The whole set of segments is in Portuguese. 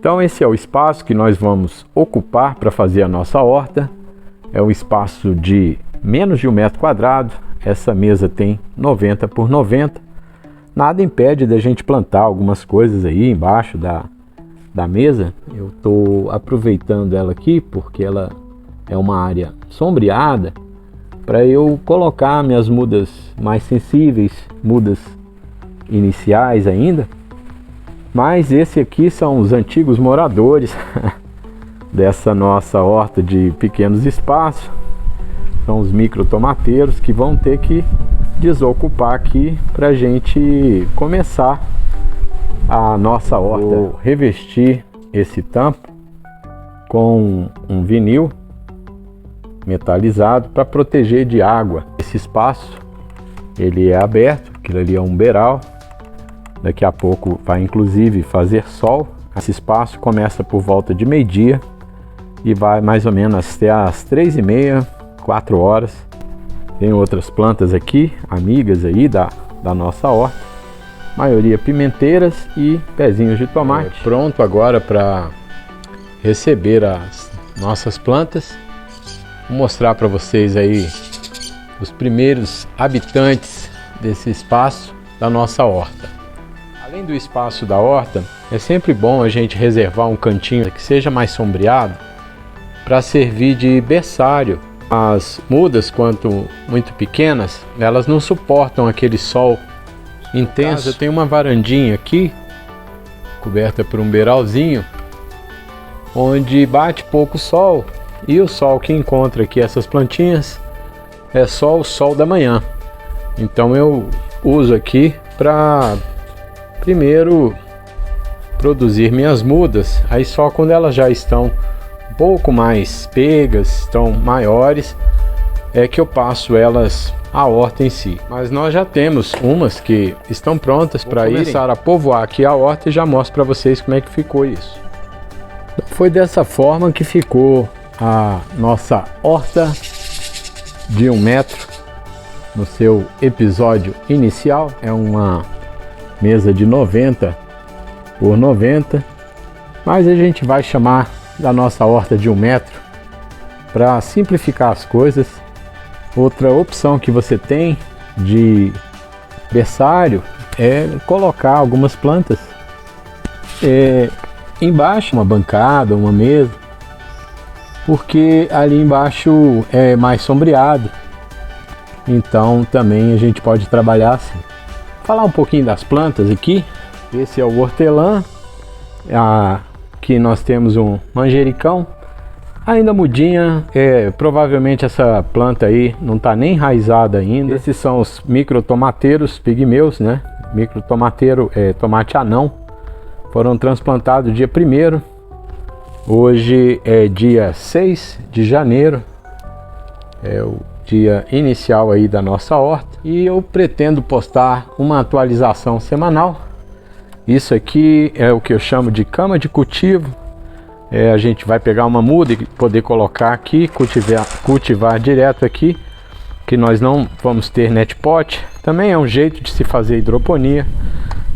Então esse é o espaço que nós vamos ocupar para fazer a nossa horta. É um espaço de menos de 1 metro quadrado. Essa mesa tem 90 por 90. Nada impede da gente plantar algumas coisas aí embaixo da mesa. Eu estou aproveitando ela aqui porque ela é uma área sombreada para eu colocar minhas mudas mais sensíveis, mudas iniciais ainda. Mas esse aqui são os antigos moradores dessa nossa horta de pequenos espaços. São os microtomateiros que vão ter que desocupar aqui para a gente começar a nossa horta. Vou revestir esse tampo com um vinil metalizado para proteger de água. Esse espaço ele é aberto, aquilo ali é um beiral. Daqui a pouco vai inclusive fazer sol. Esse espaço começa por volta de meio-dia e vai mais ou menos até às 3h30, 4 horas. Tem outras plantas aqui, amigas aí da nossa horta. Maioria pimenteiras e pezinhos de tomate. Pronto agora para receber as nossas plantas. Vou mostrar para vocês aí os primeiros habitantes desse espaço da nossa horta. Além do espaço da horta, é sempre bom a gente reservar um cantinho que seja mais sombreado para servir de berçário. As mudas, quanto muito pequenas, elas não suportam aquele sol intenso. Eu tenho uma varandinha aqui, coberta por um beiralzinho, onde bate pouco sol. E o sol que encontra aqui essas plantinhas é só o sol da manhã. Então eu uso aqui para primeiro produzir minhas mudas. Aí só quando elas já estão um pouco mais pegas, estão maiores, é que eu passo elas à horta em si. Mas nós já temos umas que estão prontas para começar a povoar aqui a horta e já mostro para vocês como é que ficou isso. Foi dessa forma que ficou a nossa horta de 1 metro no seu episódio inicial. É uma mesa de 90 por 90, mas a gente vai chamar da nossa horta de 1 metro para simplificar as coisas. Outra opção que você tem de berçário é colocar algumas plantas embaixo, uma bancada, uma mesa, porque ali embaixo é mais sombreado. Então também a gente pode trabalhar assim. Falar um pouquinho das plantas aqui. Esse é o hortelã. Aqui nós temos um manjericão, ainda mudinha. Provavelmente essa planta aí não está nem enraizada ainda. Esses são os microtomateiros pigmeus, né? Microtomateiro tomate anão. Foram transplantados dia 1º. Hoje é dia 6 de janeiro. É o dia inicial aí da nossa horta. E eu pretendo postar uma atualização semanal. Isso aqui é o que eu chamo de cama de cultivo. A gente vai pegar uma muda e poder colocar aqui, cultivar direto aqui, que nós não vamos ter net pot. Também é um jeito de se fazer hidroponia,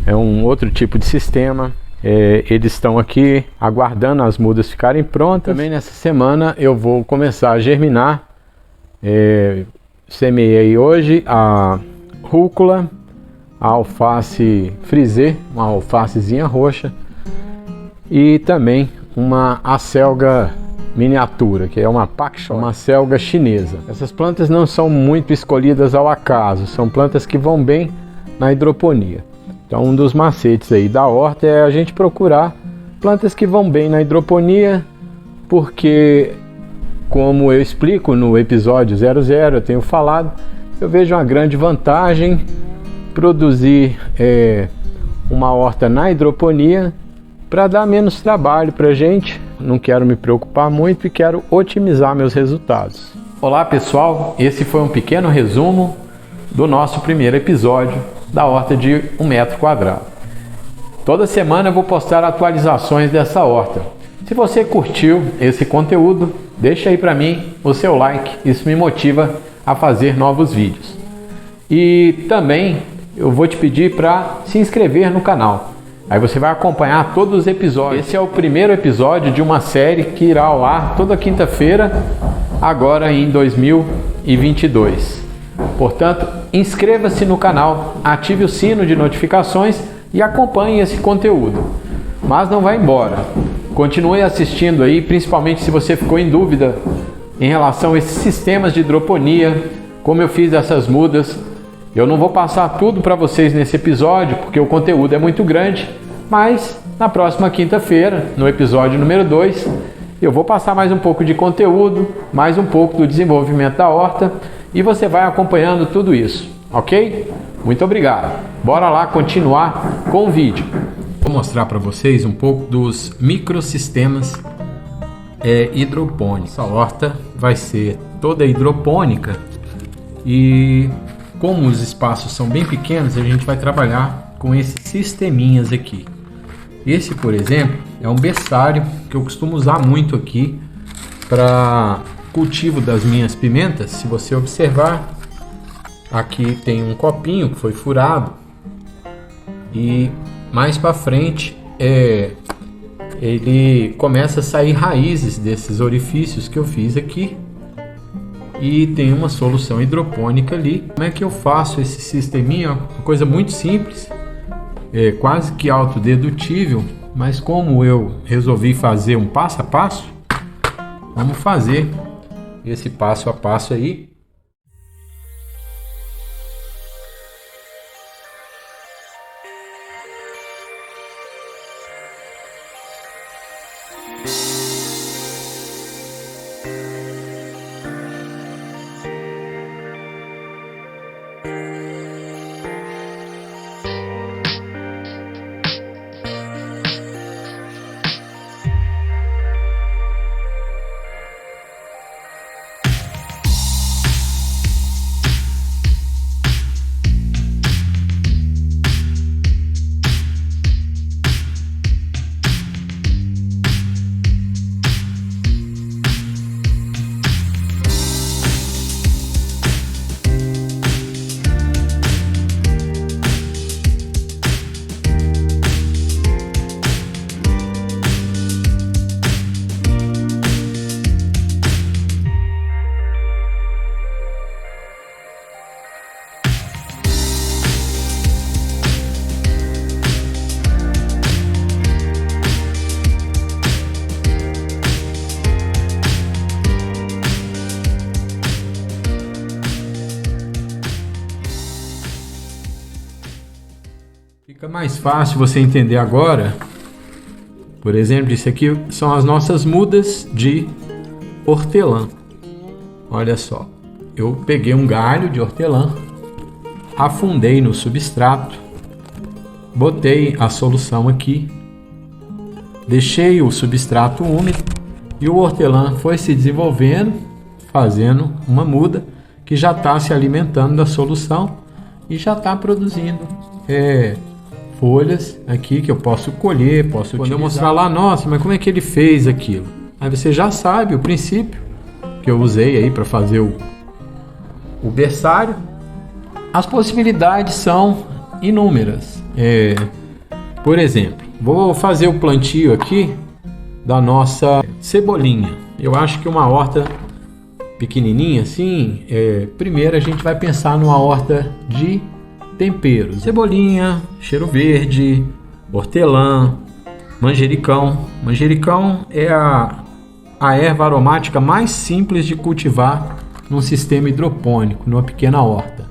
é um outro tipo de sistema. Eles estão aqui aguardando as mudas ficarem prontas. Também nessa semana eu vou começar a germinar. Semeei hoje a rúcula, a alface frisée, uma alfacezinha roxa, e também uma acelga miniatura, que é uma pak choi, uma acelga chinesa. Essas plantas não são muito escolhidas ao acaso, são plantas que vão bem na hidroponia. Então um dos macetes aí da horta é a gente procurar plantas que vão bem na hidroponia, porque, como eu explico no episódio 00, eu tenho falado, eu vejo uma grande vantagem produzir uma horta na hidroponia para dar menos trabalho para a gente. Não quero me preocupar muito e quero otimizar meus resultados. Olá pessoal, esse foi um pequeno resumo do nosso primeiro episódio da horta de 1 metro quadrado. Toda semana eu vou postar atualizações dessa horta. Se você curtiu esse conteúdo, deixa aí para mim o seu like, isso me motiva a fazer novos vídeos. E também eu vou te pedir para se inscrever no canal. Aí você vai acompanhar todos os episódios. Esse é o primeiro episódio de uma série que irá ao ar toda quinta-feira, agora em 2022. Portanto, inscreva-se no canal, ative o sino de notificações e acompanhe esse conteúdo. Mas não vai embora. Continue assistindo aí, principalmente se você ficou em dúvida em relação a esses sistemas de hidroponia, como eu fiz essas mudas. Eu não vou passar tudo para vocês nesse episódio, porque o conteúdo é muito grande, mas na próxima quinta-feira, no episódio número 2, eu vou passar mais um pouco de conteúdo, mais um pouco do desenvolvimento da horta, e você vai acompanhando tudo isso, ok? Muito obrigado. Bora lá continuar com o vídeo. Vou mostrar para vocês um pouco dos microsistemas hidropônicos. Essa horta vai ser toda hidropônica e como os espaços são bem pequenos, a gente vai trabalhar com esses sisteminhas aqui. Esse, por exemplo, é um berçário que eu costumo usar muito aqui para cultivo das minhas pimentas. Se você observar, aqui tem um copinho que foi furado e mais para frente ele começa a sair raízes desses orifícios que eu fiz aqui. E tem uma solução hidropônica ali. Como é que eu faço esse sisteminha? Uma coisa muito simples, quase que autodedutível, mas como eu resolvi fazer um passo a passo, vamos fazer esse passo a passo aí. Fica mais fácil você entender agora. Por exemplo, isso aqui são as nossas mudas de hortelã. Olha só, eu peguei um galho de hortelã, afundei no substrato, botei a solução aqui, deixei o substrato úmido e o hortelã foi se desenvolvendo, fazendo uma muda que já está se alimentando da solução e já está produzindo folhas aqui que eu posso colher, posso utilizar. Quando eu mostrar lá, nossa, mas como é que ele fez aquilo? Aí você já sabe o princípio que eu usei aí para fazer o berçário. As possibilidades são inúmeras. Por exemplo, vou fazer o plantio aqui da nossa cebolinha. Eu acho que uma horta pequenininha assim, primeiro a gente vai pensar numa horta de temperos. Cebolinha, cheiro verde, hortelã, manjericão. Manjericão é a erva aromática mais simples de cultivar num sistema hidropônico, numa pequena horta.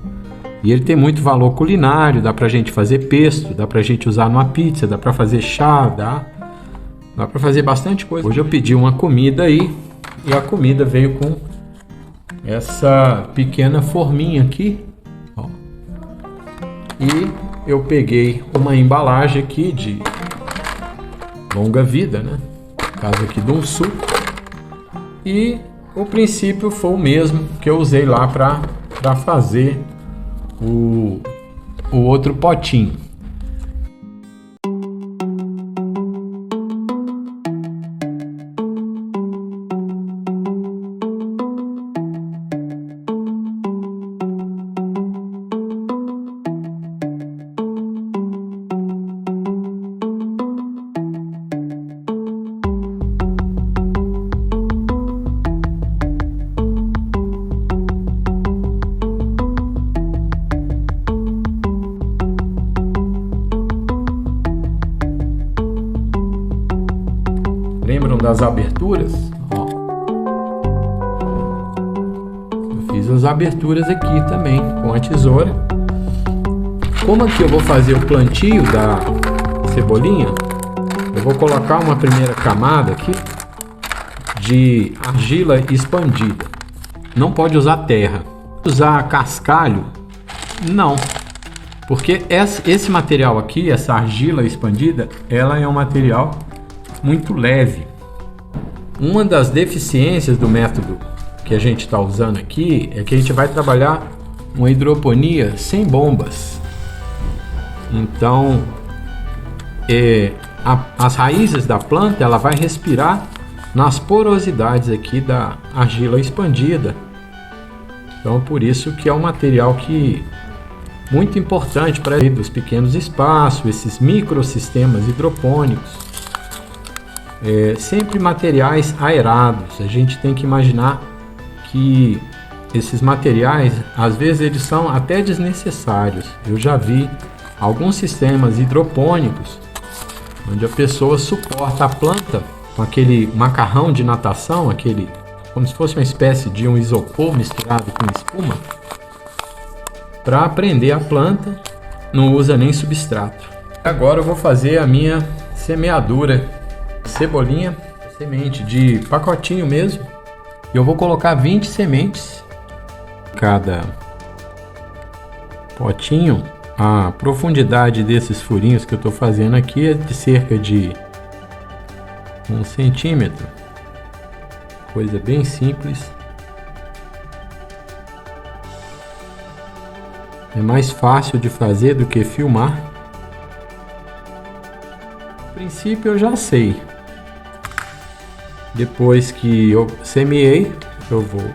E ele tem muito valor culinário, dá pra gente fazer pesto, dá pra gente usar numa pizza, dá pra fazer chá, dá pra fazer bastante coisa. Hoje eu pedi uma comida aí e a comida veio com essa pequena forminha aqui, ó. E eu peguei uma embalagem aqui de longa vida, né? No caso aqui de um suco. E o princípio foi o mesmo que eu usei lá para fazer o outro potinho. Lembram das aberturas? Ó. Eu fiz as aberturas aqui também com a tesoura. Como aqui eu vou fazer o plantio da cebolinha, eu vou colocar uma primeira camada aqui de argila expandida. Não pode usar terra. Usar cascalho? Não. Porque esse material aqui, essa argila expandida, ela é um material muito leve. Uma das deficiências do método que a gente está usando aqui é que a gente vai trabalhar uma hidroponia sem bombas. Então, as raízes da planta, ela vai respirar nas porosidades aqui da argila expandida. Então, por isso que é um material que muito importante para os pequenos espaços, esses microsistemas hidropônicos. Sempre materiais aerados. A gente tem que imaginar que esses materiais, às vezes, eles são até desnecessários. Eu já vi alguns sistemas hidropônicos onde a pessoa suporta a planta com aquele macarrão de natação, como se fosse uma espécie de um isopor misturado com espuma, para prender a planta. Não usa nem substrato. Agora eu vou fazer a minha semeadura. Cebolinha, semente de pacotinho mesmo. Eu vou colocar 20 sementes em cada potinho. A profundidade desses furinhos que eu estou fazendo aqui é de cerca de 1 centímetro. Coisa bem simples. É mais fácil de fazer do que filmar. A princípio eu já sei. Depois que eu semeei, eu vou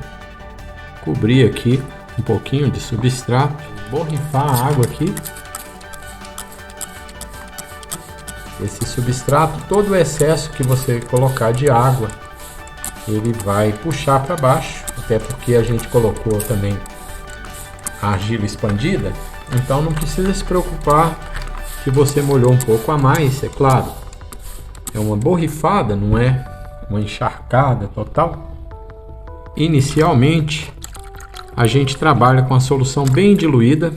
cobrir aqui um pouquinho de substrato. Borrifar a água aqui. Esse substrato, todo o excesso que você colocar de água, ele vai puxar para baixo, até porque a gente colocou também a argila expandida, então não precisa se preocupar se você molhou um pouco a mais, é claro. É uma borrifada, não é uma encharcada total. Inicialmente, a gente trabalha com a solução bem diluída.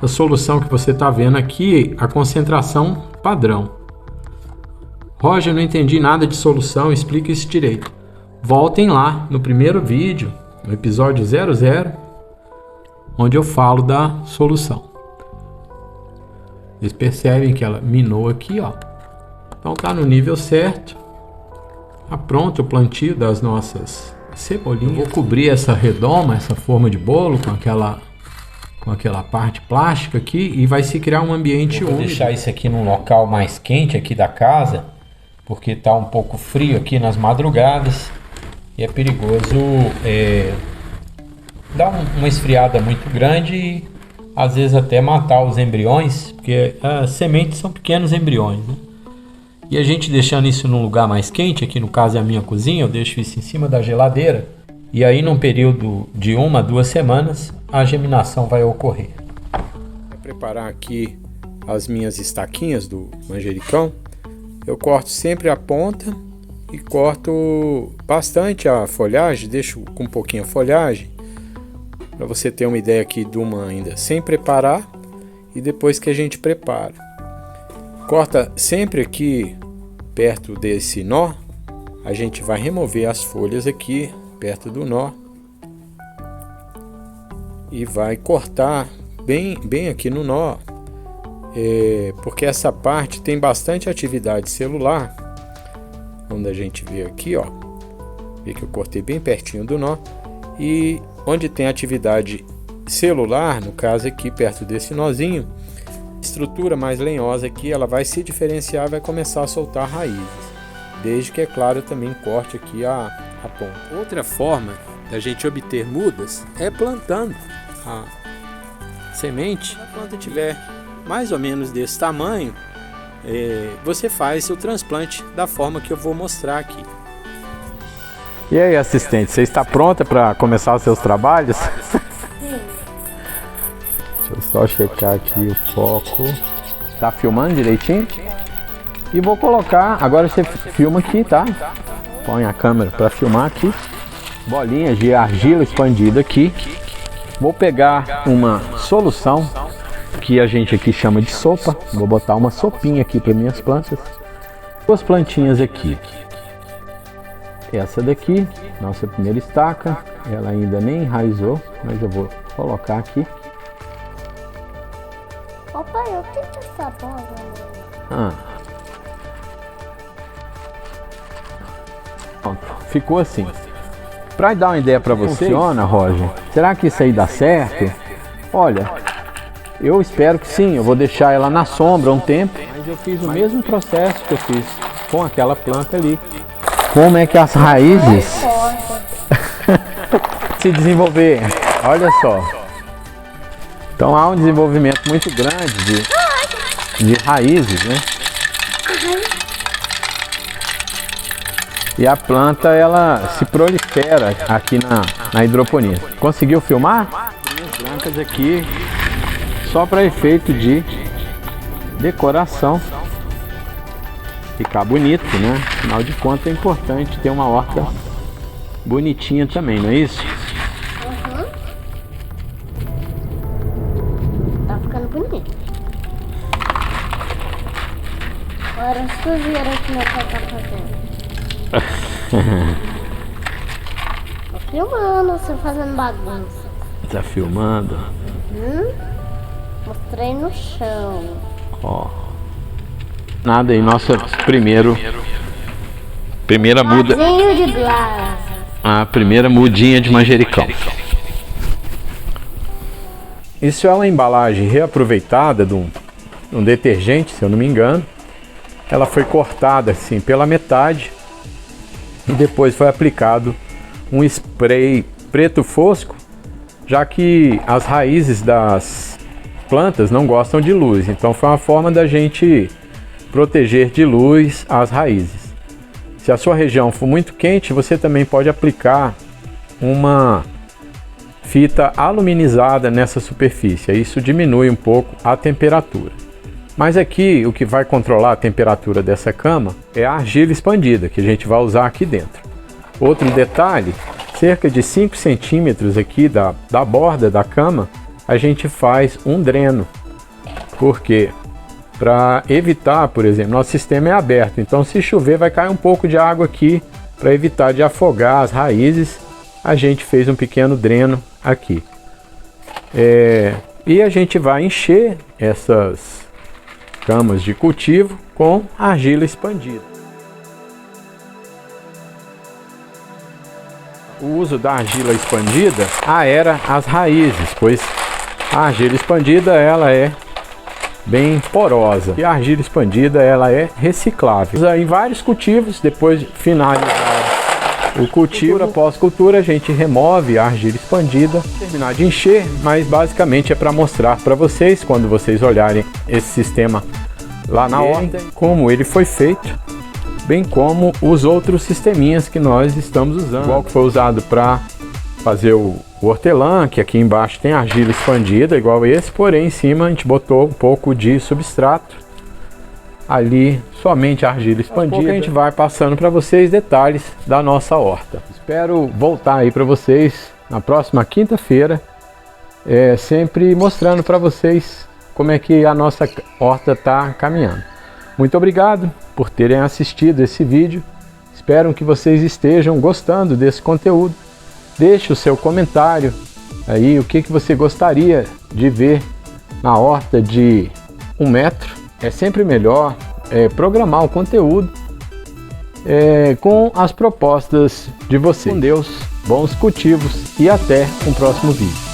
A solução que você está vendo aqui, a concentração padrão. Roger, não entendi nada de solução, explica isso direito. Voltem lá no primeiro vídeo, no episódio 00, onde eu falo da solução. Vocês percebem que ela minou aqui, ó. Então tá no nível certo. Tá pronto o plantio das nossas cebolinhas. Eu vou cobrir essa redoma, essa forma de bolo com aquela parte plástica aqui, e vai se criar um ambiente úmido. Vou deixar isso aqui num local mais quente aqui da casa, porque tá um pouco frio aqui nas madrugadas e é perigoso dar uma esfriada muito grande e às vezes até matar os embriões, porque as sementes são pequenos embriões, né? E a gente deixando isso num lugar mais quente, aqui no caso é a minha cozinha, eu deixo isso em cima da geladeira, e aí num período de 1 a 2 semanas a germinação vai ocorrer. Para preparar aqui as minhas estaquinhas do manjericão, eu corto sempre a ponta e corto bastante a folhagem, deixo com um pouquinho a folhagem, para você ter uma ideia aqui de uma ainda sem preparar e depois que a gente prepara. Corta sempre aqui perto desse nó, a gente vai remover as folhas aqui perto do nó e vai cortar bem aqui no nó, porque essa parte tem bastante atividade celular. Quando a gente vê aqui, ó, vê que eu cortei bem pertinho do nó, e onde tem atividade celular, no caso aqui perto desse nozinho, estrutura mais lenhosa aqui, ela vai se diferenciar, vai começar a soltar raízes, desde que, é claro, eu também corte aqui a ponta. Outra forma da gente obter mudas é plantando a semente. Se a planta tiver mais ou menos desse tamanho, você faz o transplante da forma que eu vou mostrar aqui. E aí, assistente, você está pronta para começar os seus trabalhos? Deixa eu só checar aqui o foco. Tá filmando direitinho? E vou colocar, agora você filma aqui, tá? Põe a câmera para filmar aqui. Bolinhas de argila expandida aqui. Vou pegar uma solução que a gente aqui chama de sopa. Vou botar uma sopinha aqui para minhas plantas. Duas plantinhas aqui. Essa daqui, nossa primeira estaca. Ela ainda nem enraizou, mas eu vou colocar aqui. Opa, eu tenho essa bola. Pronto, ficou assim. Para dar uma ideia para você, funciona, Roger? Será que isso aí dá certo? Olha, eu espero que sim. Eu vou deixar ela na sombra um tempo, mas eu fiz o mesmo processo que eu fiz com aquela planta ali. Como é que as raízes se desenvolver? Olha só. Então há um desenvolvimento muito grande de raízes, né? E a planta, ela se prolifera aqui na hidroponia. Conseguiu filmar? Linhas brancas aqui, só para efeito de decoração. Ficar bonito, né? Afinal de contas é importante ter uma horta bonitinha também, não é isso? Tá ficando bonito. Agora vocês viram o que meu pai tá fazendo. Tô filmando, você fazendo bagunça. Tá filmando? Mostrei no chão. Ó. Nada aí, nossa primeira muda. Mudinho de blasa. A primeira mudinha de manjericão. Isso é uma embalagem reaproveitada de um detergente, se eu não me engano. Ela foi cortada assim pela metade e depois foi aplicado um spray preto fosco, já que as raízes das plantas não gostam de luz. Então foi uma forma da gente proteger de luz as raízes. Se a sua região for muito quente, você também pode aplicar uma fita aluminizada nessa superfície. Isso diminui um pouco a temperatura. Mas aqui o que vai controlar a temperatura dessa cama é a argila expandida, que a gente vai usar aqui dentro. Outro detalhe, cerca de 5 centímetros aqui da borda da cama, a gente faz um dreno. Por quê? Para evitar, por exemplo, nosso sistema é aberto, então se chover vai cair um pouco de água aqui. Para evitar de afogar as raízes, a gente fez um pequeno dreno aqui. E a gente vai encher essas camas de cultivo com argila expandida. O uso da argila expandida aera as raízes, pois a argila expandida ela é bem porosa e a argila expandida ela é reciclável. Usa em vários cultivos. Depois de finalizar o cultivo, após cultura, a gente remove a argila expandida, terminar de encher, mas basicamente é para mostrar para vocês, quando vocês olharem esse sistema lá na horta, como ele foi feito, bem como os outros sisteminhas que nós estamos usando, igual que foi usado para fazer o hortelã, que aqui embaixo tem argila expandida, igual esse, porém em cima a gente botou um pouco de substrato, ali somente argila expandida. A gente vai passando para vocês detalhes da nossa horta. Espero voltar aí para vocês na próxima quinta-feira, sempre mostrando para vocês como é que a nossa horta está caminhando. Muito obrigado por terem assistido esse vídeo. Espero que vocês estejam gostando desse conteúdo. Deixe o seu comentário aí, o que você gostaria de ver na horta de 1 metro. É sempre melhor programar o conteúdo com as propostas de vocês. Com Deus, bons cultivos e até um próximo vídeo.